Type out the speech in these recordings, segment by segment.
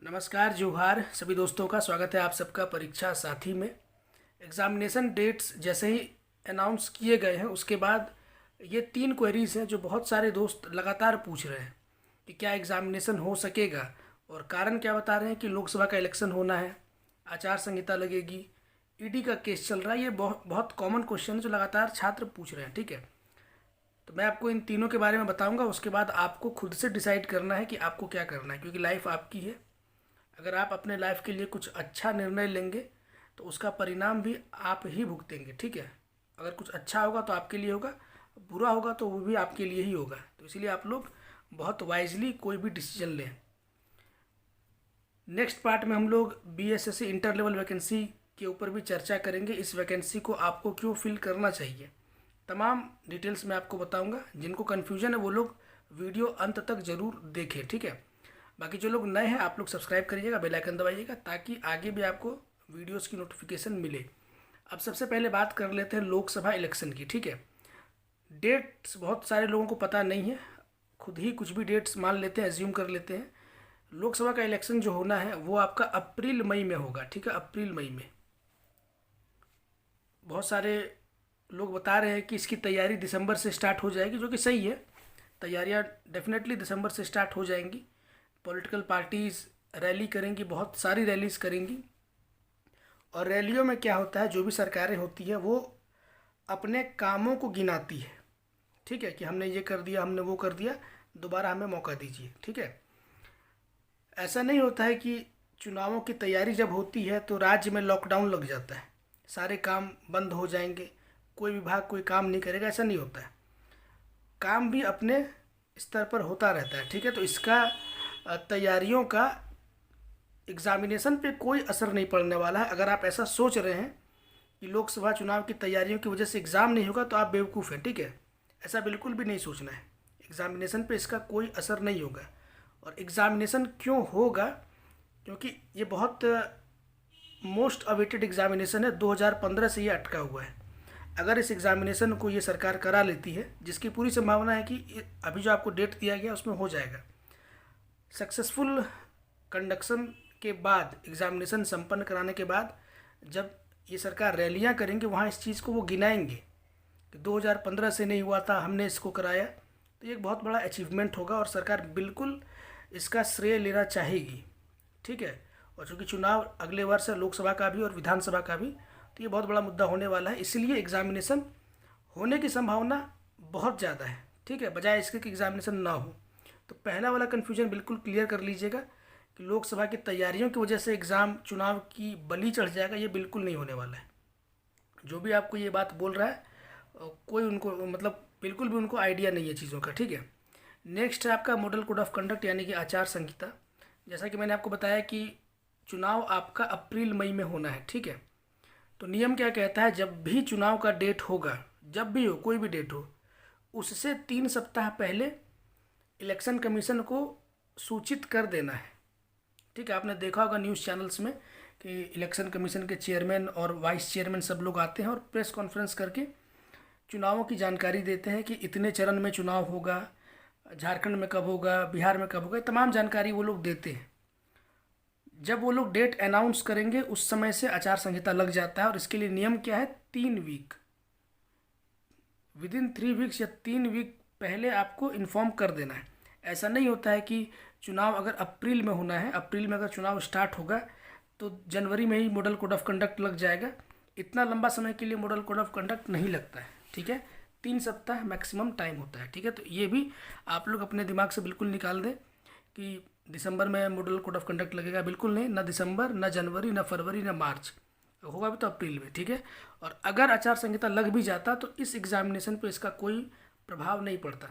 नमस्कार जोहार सभी दोस्तों का स्वागत है आप सबका परीक्षा साथी में। एग्ज़ामिनेशन डेट्स जैसे ही अनाउंस किए गए हैं उसके बाद ये 3 क्वेरीज हैं जो बहुत सारे दोस्त लगातार पूछ रहे हैं कि क्या एग्ज़ामिनेशन हो सकेगा। और कारण क्या बता रहे हैं कि लोकसभा का इलेक्शन होना है, आचार संहिता लगेगी, ईडी का केस चल रहा है। ये बहुत बहुत कॉमन क्वेश्चन है जो लगातार छात्र पूछ रहे हैं। ठीक है, तो मैं आपको इन तीनों के बारे में बताऊंगा। उसके बाद आपको खुद से डिसाइड करना है कि आपको क्या करना है, क्योंकि लाइफ आपकी है। अगर आप अपने लाइफ के लिए कुछ अच्छा निर्णय लेंगे तो उसका परिणाम भी आप ही भुगतेंगे। ठीक है, अगर कुछ अच्छा होगा तो आपके लिए होगा, बुरा होगा तो वो भी आपके लिए ही होगा। तो इसीलिए आप लोग बहुत वाइजली कोई भी डिसीजन लें। नेक्स्ट पार्ट में हम लोग बीएसएससी इंटर लेवल वैकेंसी के ऊपर भी चर्चा करेंगे। इस वैकेंसी को आपको क्यों फिल करना चाहिए, तमाम डिटेल्स मैं आपको बताऊंगा। जिनको कन्फ्यूजन है वो लोग वीडियो अंत तक ज़रूर देखें। ठीक है, बाकी जो लोग नए हैं आप लोग सब्सक्राइब करिएगा, बेल आइकन दबाइएगा ताकि आगे भी आपको वीडियोस की नोटिफिकेशन मिले। अब सबसे पहले बात कर लेते हैं लोकसभा इलेक्शन की। ठीक है, डेट्स बहुत सारे लोगों को पता नहीं है, खुद ही कुछ भी डेट्स मान लेते हैं, एज्यूम कर लेते हैं। लोकसभा का इलेक्शन जो होना है वो आपका अप्रैल मई में होगा। ठीक है, अप्रैल मई में। बहुत सारे लोग बता रहे हैं कि इसकी तैयारी दिसंबर से स्टार्ट हो जाएगी, जो कि सही है। तैयारियां डेफिनेटली दिसंबर से स्टार्ट हो जाएंगी। पॉलिटिकल पार्टीज़ रैली करेंगी, बहुत सारी रैलीज करेंगी। और रैलियों में क्या होता है, जो भी सरकारें होती है वो अपने कामों को गिनाती है। ठीक है, कि हमने ये कर दिया, हमने वो कर दिया, दोबारा हमें मौका दीजिए। ठीक है, ऐसा नहीं होता है कि चुनावों की तैयारी जब होती है तो राज्य में लॉकडाउन लग जाता है, सारे काम बंद हो जाएंगे, कोई विभाग कोई काम नहीं करेगा। ऐसा नहीं होता है, काम भी अपने स्तर पर होता रहता है। ठीक है, तो इसका तैयारियों का एग्ज़ामिनेशन पे कोई असर नहीं पड़ने वाला है। अगर आप ऐसा सोच रहे हैं कि लोकसभा चुनाव की तैयारियों की वजह से एग्ज़ाम नहीं होगा तो आप बेवकूफ़ हैं। ठीक है, ऐसा बिल्कुल भी नहीं सोचना है। एग्ज़ामिनेशन पे इसका कोई असर नहीं होगा। और एग्ज़ामिनेशन क्यों होगा, क्योंकि ये बहुत मोस्ट अवेटेड एग्ज़ामिनेशन है। 2015 से ये अटका हुआ है। अगर इस एग्ज़ामिनेशन को ये सरकार करा लेती है, जिसकी पूरी संभावना है कि अभी जो आपको डेट दिया गया उसमें हो जाएगा, सक्सेसफुल कंडक्शन के बाद, एग्ज़ामिनेशन संपन्न कराने के बाद जब ये सरकार रैलियां करेंगे वहाँ इस चीज़ को वो गिनाएंगे कि 2015 से नहीं हुआ था, हमने इसको कराया। तो ये एक बहुत बड़ा अचीवमेंट होगा और सरकार बिल्कुल इसका श्रेय लेना चाहेगी। ठीक है, और चूँकि चुनाव अगले वर्ष है, लोकसभा का भी और विधानसभा का भी, तो ये बहुत बड़ा मुद्दा होने वाला है। इसलिए एग्ज़ामिनेशन होने की संभावना बहुत ज़्यादा है। ठीक है, बजाय इसके कि एग्ज़ामिनेशन ना हो। तो पहला वाला कन्फ्यूजन बिल्कुल क्लियर कर लीजिएगा कि लोकसभा की तैयारियों की वजह से एग्ज़ाम चुनाव की बलि चढ़ जाएगा, ये बिल्कुल नहीं होने वाला है। जो भी आपको ये बात बोल रहा है कोई उनको मतलब बिल्कुल भी उनको आइडिया नहीं है चीज़ों का। ठीक है, नेक्स्ट है आपका मॉडल कोड ऑफ कंडक्ट यानी कि आचार संहिता। जैसा कि मैंने आपको बताया कि चुनाव आपका अप्रैल मई में होना है। ठीक है, तो नियम क्या कहता है, जब भी चुनाव का डेट होगा, जब भी हो, कोई भी डेट हो, उससे 3 सप्ताह पहले इलेक्शन कमीशन को सूचित कर देना है। ठीक है, आपने देखा होगा न्यूज़ चैनल्स में कि इलेक्शन कमीशन के चेयरमैन और वाइस चेयरमैन सब लोग आते हैं और प्रेस कॉन्फ्रेंस करके चुनावों की जानकारी देते हैं कि इतने चरण में चुनाव होगा, झारखंड में कब होगा, बिहार में कब होगा, तमाम जानकारी वो लोग देते हैं। जब वो लोग डेट अनाउंस करेंगे उस समय से आचार संहिता लग जाता है। और इसके लिए नियम क्या है, 3 वीक, विदिन 3 वीक्स या 3 वीक पहले आपको इन्फॉर्म कर देना है। ऐसा नहीं होता है कि चुनाव अगर अप्रैल में होना है, अप्रैल में अगर चुनाव स्टार्ट होगा तो जनवरी में ही मॉडल कोड ऑफ कंडक्ट लग जाएगा। इतना लंबा समय के लिए मॉडल कोड ऑफ कंडक्ट नहीं लगता है। ठीक है, 3 सप्ताह मैक्सिमम टाइम होता है। ठीक है, तो ये भी आप लोग अपने दिमाग से बिल्कुल निकाल दें कि दिसंबर में मॉडल कोड ऑफ कंडक्ट लगेगा, बिल्कुल नहीं। ना दिसंबर, ना जनवरी, ना फरवरी, ना मार्च, होगा भी तो अप्रैल में। ठीक है, और अगर आचार संहिता लग भी जाता तो इस एग्ज़ामिनेशन पे इसका कोई प्रभाव नहीं पड़ता।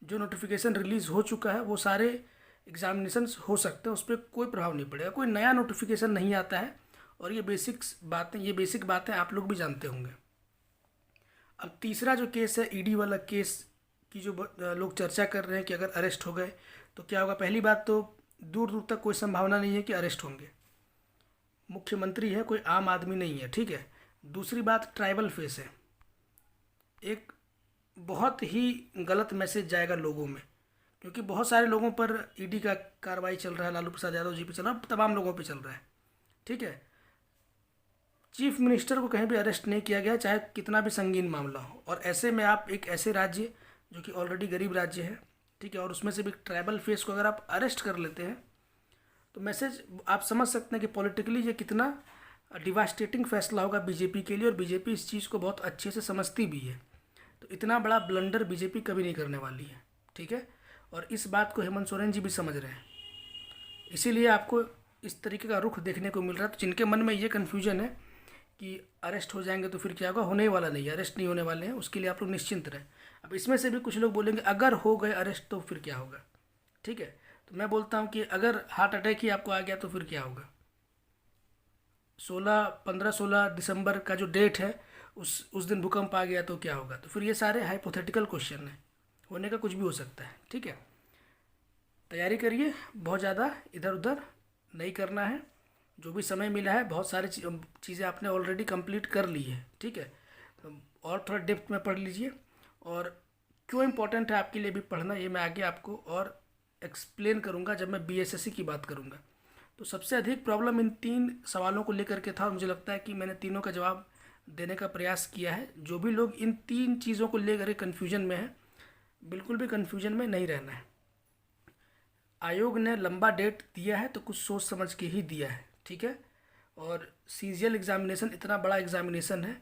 जो नोटिफिकेशन रिलीज़ हो चुका है वो सारे एग्जामिनेशन हो सकते हैं, उस पर कोई प्रभाव नहीं पड़ेगा, कोई नया नोटिफिकेशन नहीं आता है। और ये बेसिक बातें आप लोग भी जानते होंगे। अब तीसरा जो केस है, ईडी वाला केस की जो लोग चर्चा कर रहे हैं कि अगर अरेस्ट हो गए तो क्या होगा। पहली बात तो दूर दूर तक कोई संभावना नहीं है कि अरेस्ट होंगे। मुख्यमंत्री है, कोई आम आदमी नहीं है। ठीक है, दूसरी बात ट्राइबल फेस है, एक बहुत ही गलत मैसेज जाएगा लोगों में क्योंकि बहुत सारे लोगों पर ईडी का कार्रवाई चल रहा है, लालू प्रसाद यादव जी पे चल रहा है, तमाम लोगों पे चल रहा है। ठीक है, चीफ मिनिस्टर को कहीं भी अरेस्ट नहीं किया गया, चाहे कितना भी संगीन मामला हो। और ऐसे में आप एक ऐसे राज्य जो कि ऑलरेडी गरीब राज्य है, ठीक है, और उसमें से भी ट्राइबल फेस को अगर आप अरेस्ट कर लेते हैं तो मैसेज आप समझ सकते हैं कि पॉलिटिकली ये कितना डिवास्टेटिंग फैसला होगा बीजेपी के लिए। और बीजेपी इस चीज़ को बहुत अच्छे से समझती भी है। तो इतना बड़ा ब्लंडर बीजेपी कभी नहीं करने वाली है। ठीक है, और इस बात को हेमंत सोरेन जी भी समझ रहे हैं, इसीलिए आपको इस तरीके का रुख देखने को मिल रहा है। तो जिनके मन में ये कन्फ्यूजन है कि अरेस्ट हो जाएंगे तो फिर क्या होगा, होने वाला नहीं है, अरेस्ट नहीं होने वाले हैं, उसके लिए आप लोग निश्चिंत रहें। अब इसमें से भी कुछ लोग बोलेंगे अगर हो गए अरेस्ट तो फिर क्या होगा। ठीक है, तो मैं बोलता हूँ कि अगर हार्ट अटैक ही आपको आ गया तो फिर क्या होगा। 16 दिसंबर का जो डेट है उस दिन भूकंप आ गया तो क्या होगा। तो फिर ये सारे हाइपोथेटिकल क्वेश्चन हैं, होने का कुछ भी हो सकता है। ठीक है, तैयारी करिए, बहुत ज़्यादा इधर उधर नहीं करना है। जो भी समय मिला है बहुत सारी चीज़ें आपने ऑलरेडी कंप्लीट कर ली है। ठीक है, तो और थोड़ा डेप्थ में पढ़ लीजिए। और क्यों इम्पोर्टेंट है आपके लिए भी पढ़ना, ये मैं आगे आपको और एक्सप्लेन करूँगा जब मैं बीएसएससी की बात करूँगा। तो सबसे अधिक प्रॉब्लम इन 3 सवालों को लेकर के था, और मुझे लगता है कि मैंने तीनों का जवाब देने का प्रयास किया है। जो भी लोग इन 3 चीज़ों को लेकर कन्फ्यूजन में है, बिल्कुल भी कन्फ्यूजन में नहीं रहना है। आयोग ने लंबा डेट दिया है तो कुछ सोच समझ के ही दिया है। ठीक है, और सीजीएल एग्जामिनेशन इतना बड़ा एग्जामिनेशन है,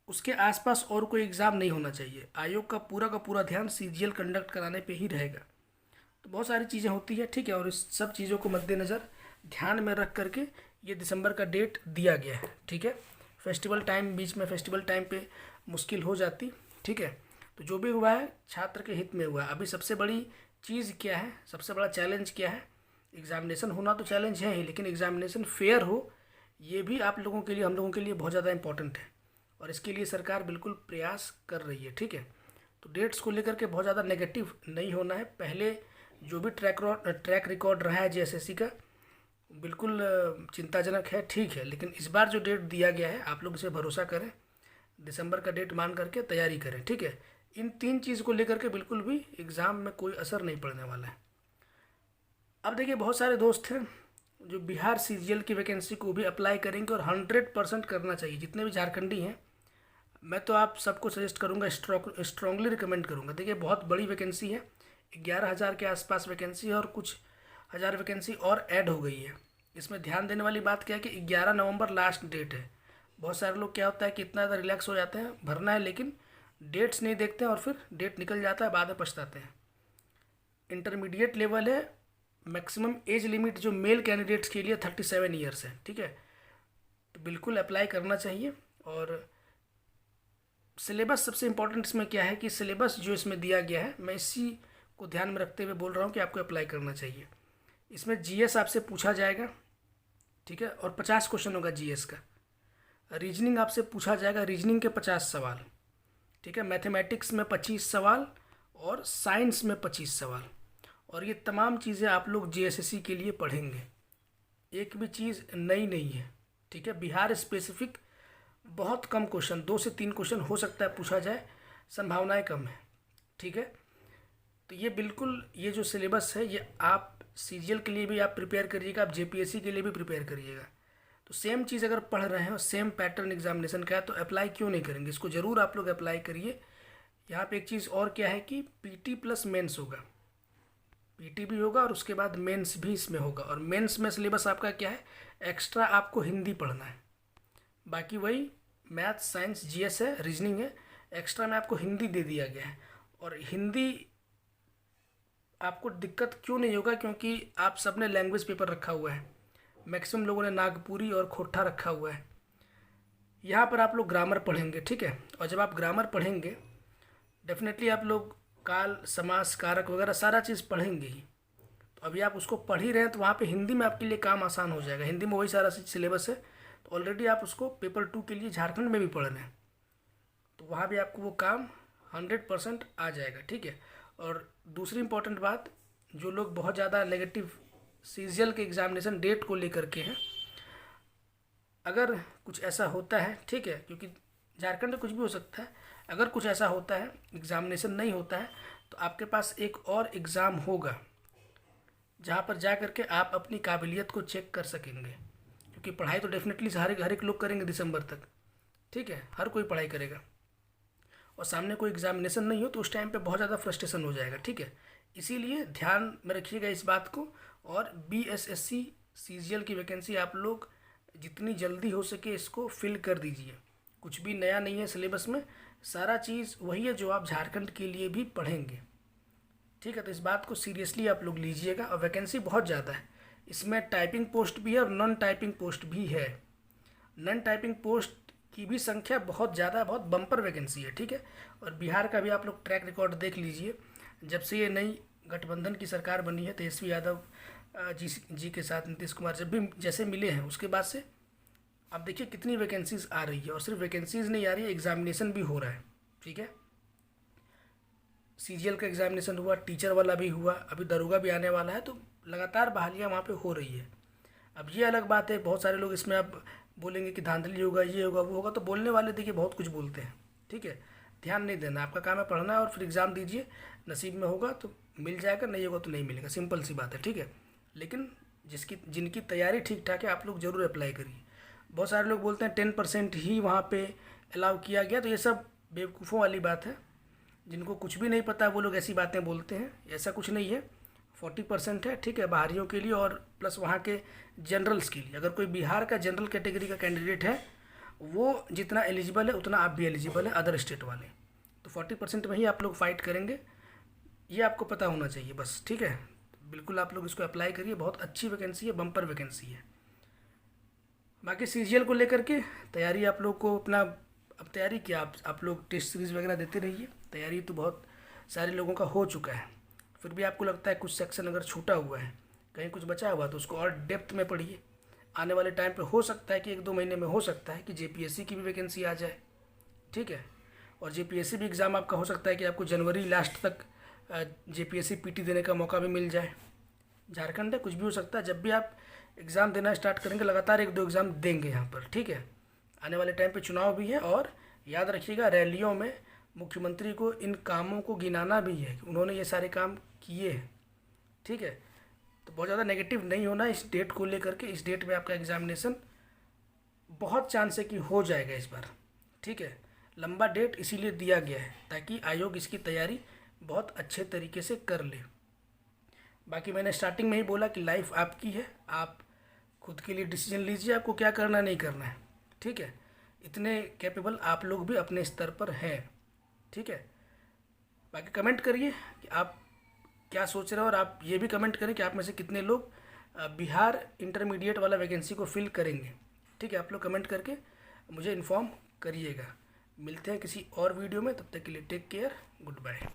उसके आसपास और कोई एग्ज़ाम नहीं होना चाहिए। आयोग का पूरा ध्यान सीजीएल कंडक्ट कराने पे ही रहेगा। तो बहुत सारी चीज़ें होती है। ठीक है, और इस सब चीज़ों को मद्देनज़र ध्यान में रख करके ये दिसंबर का डेट दिया गया है। ठीक है, फेस्टिवल टाइम, बीच में फेस्टिवल टाइम पे मुश्किल हो जाती। ठीक है, तो जो भी हुआ है छात्र के हित में हुआ है। अभी सबसे बड़ी चीज़ क्या है, सबसे बड़ा चैलेंज क्या है, एग्ज़ामिनेशन होना तो चैलेंज है ही, लेकिन एग्ज़ामिनेशन फेयर हो ये भी आप लोगों के लिए, हम लोगों के लिए बहुत ज़्यादा इंपॉर्टेंट है। और इसके लिए सरकार बिल्कुल प्रयास कर रही है। ठीक है, तो डेट्स को लेकर के बहुत ज़्यादा नेगेटिव नहीं होना है। पहले जो भी ट्रैक रिकॉर्ड रहा है जेएसएससी का, बिल्कुल चिंताजनक है। ठीक है, लेकिन इस बार जो डेट दिया गया है आप लोग इसे भरोसा करें, दिसंबर का डेट मान करके तैयारी करें। ठीक है, इन 3 चीज़ को लेकर के बिल्कुल भी एग्ज़ाम में कोई असर नहीं पड़ने वाला है। अब देखिए, बहुत सारे दोस्त हैं जो बिहार सीजीएल की वैकेंसी को भी अप्लाई करेंगे, और 100% करना चाहिए। जितने भी झारखंडी हैं, मैं तो आप सबको सजेस्ट करूंगा, स्ट्रांगली रिकमेंड करूंगा। देखिए, बहुत बड़ी वैकेंसी है, 11,000 के आसपास वैकेंसी है, और कुछ हज़ार वैकेंसी और ऐड हो गई है। इसमें ध्यान देने वाली बात क्या है कि 11 नवंबर लास्ट डेट है। बहुत सारे लोग क्या होता है कि इतना ज़्यादा रिलैक्स हो जाते हैं, भरना है लेकिन डेट्स नहीं देखते हैं, और फिर डेट निकल जाता है, बाद में पछताते हैं। इंटरमीडिएट लेवल है, मैक्सिमम एज लिमिट जो मेल कैंडिडेट्स के लिए 37 ईयर्स है। ठीक है, तो बिल्कुल अप्लाई करना चाहिए। और सिलेबस सबसे इम्पोर्टेंट इसमें क्या है कि सिलेबस जो इसमें दिया गया है, मैं इसी को ध्यान में रखते हुए बोल रहा हूँ कि आपको अप्लाई करना चाहिए। इसमें जीएस आपसे पूछा जाएगा। ठीक है, और 50 क्वेश्चन होगा जीएस का। रीजनिंग आपसे पूछा जाएगा, रीजनिंग के 50 सवाल। ठीक है, मैथमेटिक्स में 25 सवाल, और साइंस में 25 सवाल। और ये तमाम चीज़ें आप लोग जेएसएससी के लिए पढ़ेंगे, एक भी चीज़ नई नहीं है। ठीक है, बिहार स्पेसिफिक बहुत कम क्वेश्चन, 2 से 3 क्वेश्चन हो सकता है पूछा जाए, संभावनाएं कम है। ठीक है, तो ये बिल्कुल, ये जो सिलेबस है ये आप सीजीएल के लिए भी आप प्रिपेयर करिएगा, आप जेपीएससी के लिए भी प्रिपेयर करिएगा। तो सेम चीज़ अगर पढ़ रहे हैं और सेम पैटर्न एग्जामिनेशन का है तो अप्लाई क्यों नहीं करेंगे, इसको ज़रूर आप लोग अप्लाई करिए। यहाँ पे एक चीज़ और क्या है कि पीटी प्लस मेंस होगा, पीटी भी होगा और उसके बाद मेंस भी इसमें होगा। और मेंस में सिलेबस आपका क्या है, एक्स्ट्रा आपको हिंदी पढ़ना है, बाकी वही मैथ साइंस जीएस है, रीजनिंग है, एक्स्ट्रा में आपको हिंदी दे दिया गया है। और हिंदी आपको दिक्कत क्यों नहीं होगा, क्योंकि आप सब ने लैंग्वेज पेपर रखा हुआ है, मैक्सिमम लोगों ने नागपुरी और खोट्ठा रखा हुआ है। यहाँ पर आप लोग ग्रामर पढ़ेंगे। ठीक है, और जब आप ग्रामर पढ़ेंगे डेफिनेटली आप लोग काल, समास, कारक वगैरह सारा चीज़ पढ़ेंगे ही। तो अभी आप उसको पढ़ ही रहे हैं तो वहाँ पे हिंदी में आपके लिए काम आसान हो जाएगा। हिंदी में वही सारा सिलेबस है, तो ऑलरेडी आप उसको पेपर 2 के लिए झारखंड में भी पढ़ रहे हैं, तो वहाँ भी आपको वो काम 100% आ जाएगा। ठीक है, और दूसरी इंपॉर्टेंट बात, जो लोग बहुत ज़्यादा नेगेटिव सीजीएल के एग्ज़ामिनेशन डेट को लेकर के हैं, अगर कुछ ऐसा होता है, ठीक है, क्योंकि झारखंड में कुछ भी हो सकता है, अगर कुछ ऐसा होता है एग्ज़ामिनेशन नहीं होता है तो आपके पास एक और एग्ज़ाम होगा जहाँ पर जा कर के आप अपनी काबिलियत को चेक कर सकेंगे, क्योंकि पढ़ाई तो डेफिनेटली हर एक लोग करेंगे दिसंबर तक, ठीक है, हर कोई पढ़ाई करेगा, और सामने कोई एग्जामिनेशन नहीं हो तो उस टाइम पे बहुत ज़्यादा फ्रस्ट्रेशन हो जाएगा, ठीक है। इसीलिए ध्यान में रखिएगा इस बात को। और BSSC CGL की वैकेंसी आप लोग जितनी जल्दी हो सके इसको फिल कर दीजिए। कुछ भी नया नहीं है सिलेबस में, सारा चीज़ वही है जो आप झारखंड के लिए भी पढ़ेंगे, ठीक है। तो इस बात को सीरियसली आप लोग लीजिएगा। और वैकेंसी बहुत ज़्यादा है, इसमें टाइपिंग पोस्ट भी है और नॉन टाइपिंग पोस्ट भी है। नॉन टाइपिंग पोस्ट की भी संख्या बहुत ज़्यादा, बहुत बम्पर वैकेंसी है, ठीक है। और बिहार का भी आप लोग ट्रैक रिकॉर्ड देख लीजिए। जब से ये नई गठबंधन की सरकार बनी है, तेजस्वी यादव जी के साथ नीतीश कुमार जब भी जैसे मिले हैं, उसके बाद से आप देखिए कितनी वैकेंसीज आ रही है। और सिर्फ वैकेंसीज नहीं आ रही है, एग्जामिनेशन भी हो रहा है, ठीक है। CGL का एग्जामिनेशन हुआ, टीचर वाला भी हुआ, अभी दरोगा भी आने वाला है, तो लगातार बहालियाँ वहाँ पे हो रही है। अब ये अलग बात है, बहुत सारे लोग इसमें अब बोलेंगे कि धांधली होगा, ये होगा, वो होगा, तो बोलने वाले देखिए बहुत कुछ बोलते हैं, ठीक है। ध्यान नहीं देना, आपका काम है पढ़ना है और फिर एग्ज़ाम दीजिए, नसीब में होगा तो मिल जाएगा, नहीं होगा तो नहीं मिलेगा, सिंपल सी बात है, ठीक है। लेकिन जिनकी तैयारी ठीक ठाक है आप लोग ज़रूर अप्लाई करिए। बहुत सारे लोग बोलते हैं 10% ही वहाँ पे अलाउ किया गया, तो ये सब बेवकूफ़ों वाली बात है। जिनको कुछ भी नहीं पता वो लोग ऐसी बातें बोलते हैं, ऐसा कुछ नहीं है। 40% है, ठीक है, बाहरियों के लिए और प्लस वहाँ के जनरल्स के लिए। अगर कोई बिहार का जनरल कैटेगरी का कैंडिडेट है, वो जितना एलिजिबल है उतना आप भी एलिजिबल है अदर स्टेट वाले। तो 40% में ही आप लोग फाइट करेंगे, ये आपको पता होना चाहिए बस, ठीक है। बिल्कुल आप लोग इसको अप्लाई करिए, बहुत अच्छी वैकेंसी है, बम्पर वैकेंसी है। बाकी CGL को लेकर के तैयारी आप लोग को अपना, अब तैयारी क्या, आप लोग टेस्ट सीरीज़ वगैरह देते रहिए। तैयारी तो बहुत सारे लोगों का हो चुका है, फिर भी आपको लगता है कुछ सेक्शन अगर छूटा हुआ है, कहीं कुछ बचा हुआ, तो उसको और डेप्थ में पढ़िए। आने वाले टाइम पे हो सकता है कि 1-2 महीने में हो सकता है कि JPSC की भी वैकेंसी आ जाए, ठीक है। और JPSC भी एग्ज़ाम आपका हो सकता है कि आपको जनवरी लास्ट तक JPSC PT देने का मौका भी मिल जाए। झारखंड है, कुछ भी हो सकता है। जब भी आप एग्ज़ाम देना स्टार्ट करेंगे, लगातार 1-2 एग्ज़ाम देंगे यहाँ पर, ठीक है। आने वाले टाइम पे चुनाव भी है, और याद रखिएगा रैलियों में मुख्यमंत्री को इन कामों को गिनाना भी है कि उन्होंने ये सारे काम किए हैं, ठीक है। तो बहुत ज़्यादा नेगेटिव नहीं होना इस डेट को लेकर के। इस डेट में आपका एग्जामिनेशन बहुत चांस है कि हो जाएगा इस बार, ठीक है। लंबा डेट इसीलिए दिया गया है ताकि आयोग इसकी तैयारी बहुत अच्छे तरीके से कर ले। बाकी मैंने स्टार्टिंग में ही बोला कि लाइफ आपकी है, आप खुद के लिए डिसीजन लीजिए, आपको क्या करना नहीं करना है, ठीक है। इतने कैपेबल आप लोग भी अपने स्तर पर हैं, ठीक है। बाकी कमेंट करिए कि आप क्या सोच रहे हो, और आप ये भी कमेंट करें कि आप में से कितने लोग बिहार इंटरमीडिएट वाला वैकेंसी को फिल करेंगे, ठीक है। आप लोग कमेंट करके मुझे इन्फॉर्म करिएगा। मिलते हैं किसी और वीडियो में, तब तक के लिए टेक केयर, गुड बाय।